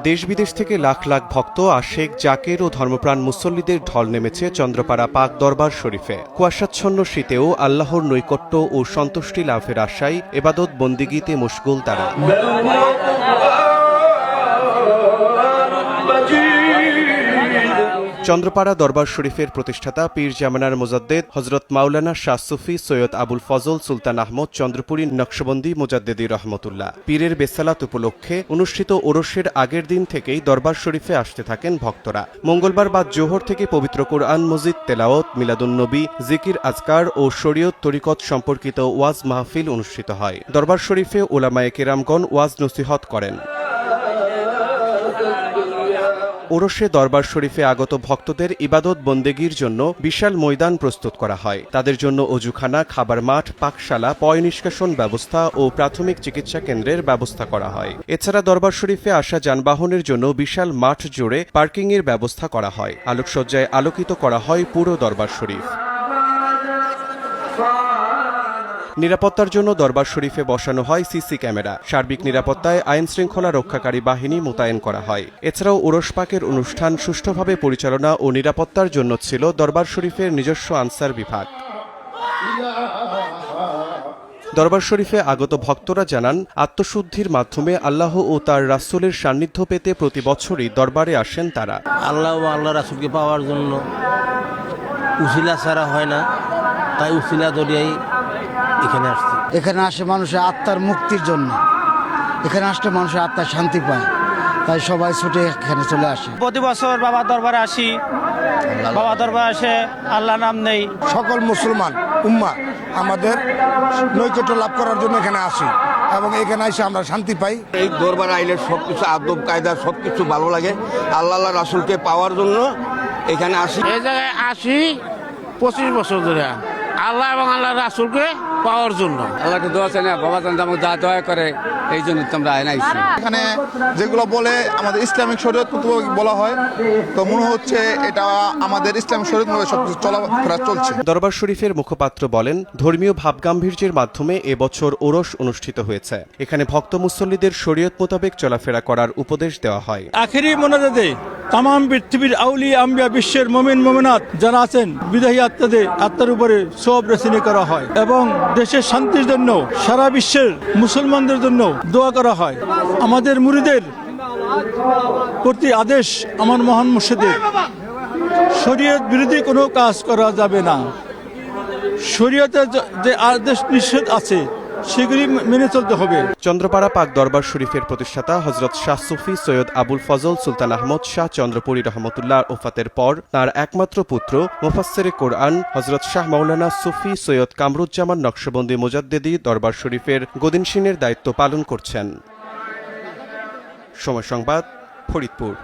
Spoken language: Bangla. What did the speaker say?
দেশ বিদেশ থেকে লাখ লাখ ভক্ত, আশেক, জাকের ও ধর্মপ্রাণ মুসল্লিদের ঢল নেমেছে চন্দ্রপাড়া পাক দরবার শরীফে। কুয়াশাচ্ছন্ন শীতেও আল্লাহর নৈকট্য ও সন্তুষ্টি লাভের আশায় ইবাদত বন্দিগিতে মশগুল তারা। চন্দ্রপাড়া দরবার শরীফের প্রতিষ্ঠাতা পীর জামানার মুজাদ্দেদ হযরত মাওলানা শাহ সুফি সৈয়দ আবুল ফজল সুলতান আহমদ চন্দ্রপুরী নকশবন্দি মুজাদ্দেদি রহমতুল্লাহ পীরের বেসালাত উপলক্ষে অনুষ্ঠিত ওরসের আগের দিন থেকেই দরবার শরীফে আসতে থাকেন ভক্তরা। মঙ্গলবার বাদ জোহর থেকে পবিত্র কোরআন মজিদ তেলাওয়াত, মিলাদুন্নবী, জিকির আজকার ও শরীয়ত তরিকত সম্পর্কিত ওয়াজ মাহফিল অনুষ্ঠিত হয়। দরবার শরীফে উলামায়ে কেরামগণ ওয়াজ নসিহত করেন। ওরসে দরবার শরীফে আগত ভক্তদের ইবাদত বন্দেগীর জন্য বিশাল ময়দান প্রস্তুত করা হয়। তাদের জন্য অজুখানা, খাবার মাঠ, পাকশালা, পয় নিষ্কাশন ব্যবস্থা ও প্রাথমিক চিকিৎসা কেন্দ্রের ব্যবস্থা করা হয়। এছাড়া দরবার শরীফে আসা যানবাহনের জন্য বিশাল মাঠ জুড়ে পার্কিংয়ের ব্যবস্থা করা হয়। আলোকসজ্জায় আলোকিত করা হয় পুরো দরবার শরীফ। নিরাপত্তার জন্য দরবার শরীফে বসানো হয় সিসি ক্যামেরা। সার্বিক নিরাপত্তায় আইন শৃঙ্খলা রক্ষাকারী বাহিনী মোতায়েন করা হয়। এছাড়াও ওরস পাকের অনুষ্ঠান সুষ্ঠুভাবে পরিচালনা ও নিরাপত্তার জন্য ছিল দরবার শরীফের নিজস্ব আনসার বিভাগ। দরবার শরীফে আগত ভক্তরা জানান, আত্মশুদ্ধির মাধ্যমে আল্লাহ ও তার রাসূলের সান্নিধ্য পেতে প্রতি বছরই দরবারে আসেন তারা। আল্লাহ ও আল্লাহ রাসূলকে পাওয়ার জন্য উসিলা ছাড়া হয় না, তাই উসিলা দরিয়াই এখানে আসে মানুষের আত্মার মুক্তির জন্য। এখানে আসলে মানুষের আত্মার শান্তি পায়, তাই সবাই ছুটে এখানে চলে আসে। প্রতি বছর বাবা দরবারে আসি, বাবা দরবারে আসে আল্লাহ নাম নেই। সকল মুসলমান উম্মাহ আমাদের নৈকট্য লাভ করার জন্য এখানে আসি এবং এখানে এসে আমরা শান্তি পাই। এই দরবারে আইলে সবকিছু আদব কায়দা সবকিছু ভালো লাগে। আল্লাহ রাসূলকে পাওয়ার জন্য এখানে আসি। এই জায়গায় আসি 25 বছর ধরে আল্লাহ এবং আল্লাহ রাসূলকে পাওয়ার জন্য। আল্লাহকে দোয়া চাই না, বাবা আমরা যা দোয়া করে এই জন্য তোমরা আইনাইছি। এখানে যেগুলো বলে আমাদের ইসলামিক শরীয়ত বলা হয়, তো মনে হচ্ছে এটা আমাদের ইসলামিক শরীয়ত সবকিছু চলাফেরা চলছে। দরবার শরীফের মুখপাত্র বলেন, ধর্মীয় ভাবগাম্ভীর্যের মাধ্যমে এবছর ওরস অনুষ্ঠিত হয়েছে। এখানে ভক্ত মুসল্লিদের শরীয়ত মোতাবেক চলাফেরা করার উপদেশ দেওয়া হয়। আখেরি মোনাজাতে তাম পৃথিবীর আউলিয়া আম্বিয়া, বিশ্বের মুমিন মুমিনাত যারা আছেন বিদায়ী আত্মার উপরে সওয়াব রচনা করা হয় এবং দেশের শান্তির জন্য, সারা বিশ্বের মুসলমানদের জন্য দোয়া করা হয়। আমাদের মুরিদের প্রতি আদেশ আমার মহান মুর্শিদের, শরীয়ত বিরোধী কোনো কাজ করা যাবে না। শরীয়তের যে আদেশ নিষেধ আছে সেগুলি মেনে চলতে হবে। চন্দ্রপাড়া পাক দরবার শরীফের প্রতিষ্ঠাতা হযরত শাহ সুফি সৈয়দ আবুল ফজল সুলতান আহমদ শাহ চন্দ্রপুরী রহমতুল্লাহ ওফাতের পর তার একমাত্র পুত্র মুফাসসিরে কোরআন হযরত শাহ মাওলানা সুফি সৈয়দ কামরুজ্জামান নকশবন্দি মুজাদ্দেদি দরবার শরীফের গদিনশীনের দায়িত্ব পালন করছেন। সময় সংবাদ, ফরিদপুর।